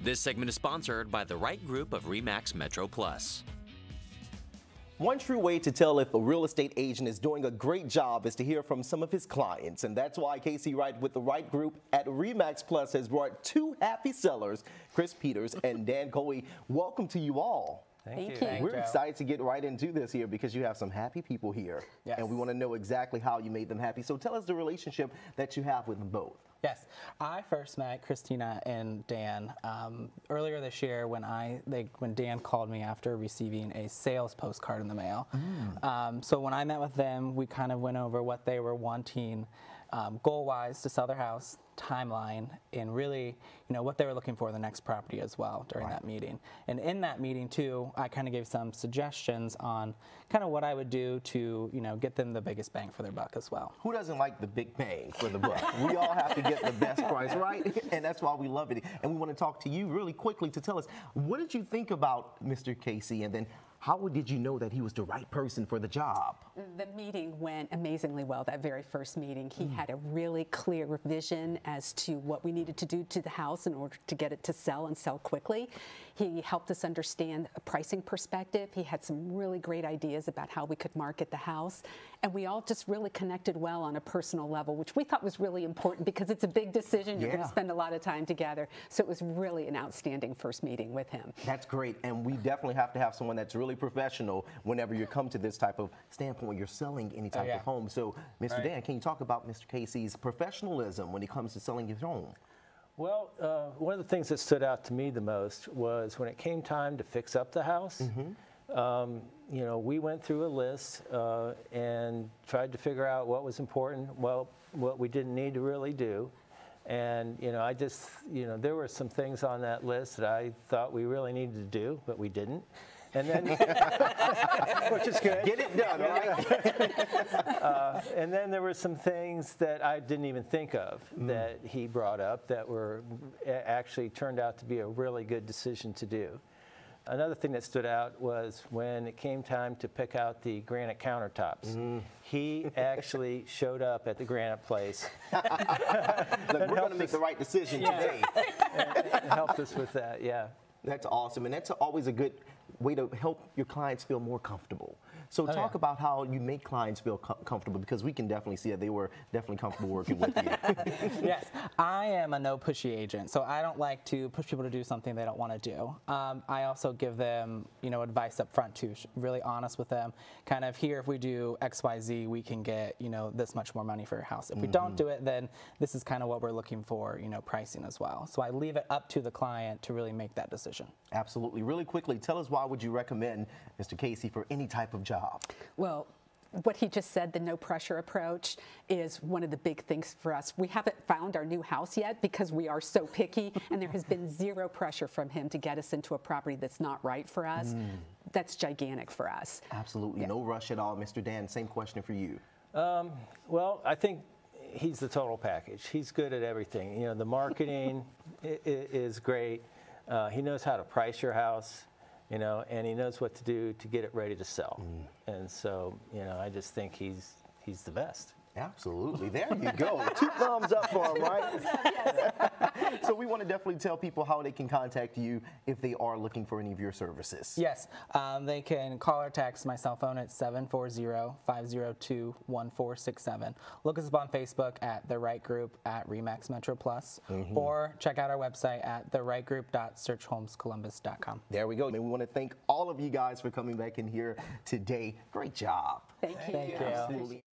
This segment is sponsored by the Wright Group of ReMax Metro Plus. One true way to tell if a real estate agent is doing a great job is to hear from some of his clients. And that's why Casey Wright with the Wright Group at ReMax Plus has brought two happy sellers, Chris Peters and Dan Coley. Welcome to you all. Thank you. We're excited to get right into this here because you have some happy people here. Yes. And we want to know exactly how you made them happy. So tell us the relationship that you have with them both. Yes, I first met Christina and Dan earlier this year when Dan called me after receiving a sales postcard in the mail. So when I met with them, we kind of went over what they were wanting goal-wise to sell their house, timeline, and really, what they were looking for in the next property as well during that meeting. And in that meeting too, I kind of gave some suggestions on kind of what I would do to, get them the biggest bang for their buck as well. Who doesn't like the big bang for the buck? We all have to get the best price, right? And that's why we love it. And we want to talk to you really quickly to tell us, what did you think about Mr. Casey, and then how did you know that he was the right person for the job? The meeting went amazingly well, that very first meeting. He had a really clear vision as to what we needed to do to the house in order to get it to sell and sell quickly. He helped us understand a pricing perspective. He had some really great ideas about how we could market the house. And we all just really connected well on a personal level, which we thought was really important because it's a big decision. You're going to spend a lot of time together. So it was really an outstanding first meeting with him. That's great. And we definitely have to have someone that's really professional whenever you come to this type of standpoint when you're selling any type of home. So, Mr. Dan, can you talk about Mr. Casey's professionalism when it comes to selling his home? Well, one of the things that stood out to me the most was when it came time to fix up the house. We went through a list and tried to figure out what was important, what we didn't need to really do. And, I just, there were some things on that list that I thought we really needed to do, but we didn't. And then, which is good. Get it done, right? And then there were some things that I didn't even think of that he brought up that were actually turned out to be a really good decision to do. Another thing that stood out was when it came time to pick out the granite countertops. He actually showed up at the granite place. Look, we're going to make the right decision today. And helped us with that, That's awesome, and that's always a good way to help your clients feel more comfortable. So talk about how you make clients feel comfortable, because we can definitely see that they were definitely comfortable working with you. Yes, I am a no pushy agent, so I don't like to push people to do something they don't want to do. I also give them, advice up front too, really honest with them. Kind of here, if we do X, Y, Z, we can get, this much more money for your house. If we don't do it, then this is kind of what we're looking for, pricing as well. So I leave it up to the client to really make that decision. Absolutely. Really quickly, tell us why would you recommend Mr. Casey for any type of job? Well, what he just said, the no pressure approach, is one of the big things for us. We haven't found our new house yet because we are so picky, and there has been zero pressure from him to get us into a property that's not right for us. That's gigantic for us. Absolutely. No rush at all. Mr. Dan, same question for you. Well, I think he's the total package. He's good at everything. The marketing is great. He knows how to price your house, and he knows what to do to get it ready to sell. And so, I just think he's the best. Absolutely. There you go. 2 thumbs up for him, right? So we want to definitely tell people how they can contact you if they are looking for any of your services. Yes. They can call or text my cell phone at 740-502-1467. Look us up on Facebook at The Wright Group at ReMax Metro Plus, or check out our website at thewrightgroup.searchhomescolumbus.com. There we go. And we want to thank all of you guys for coming back in here today. Great job. Thank you. Thank you. Absolutely.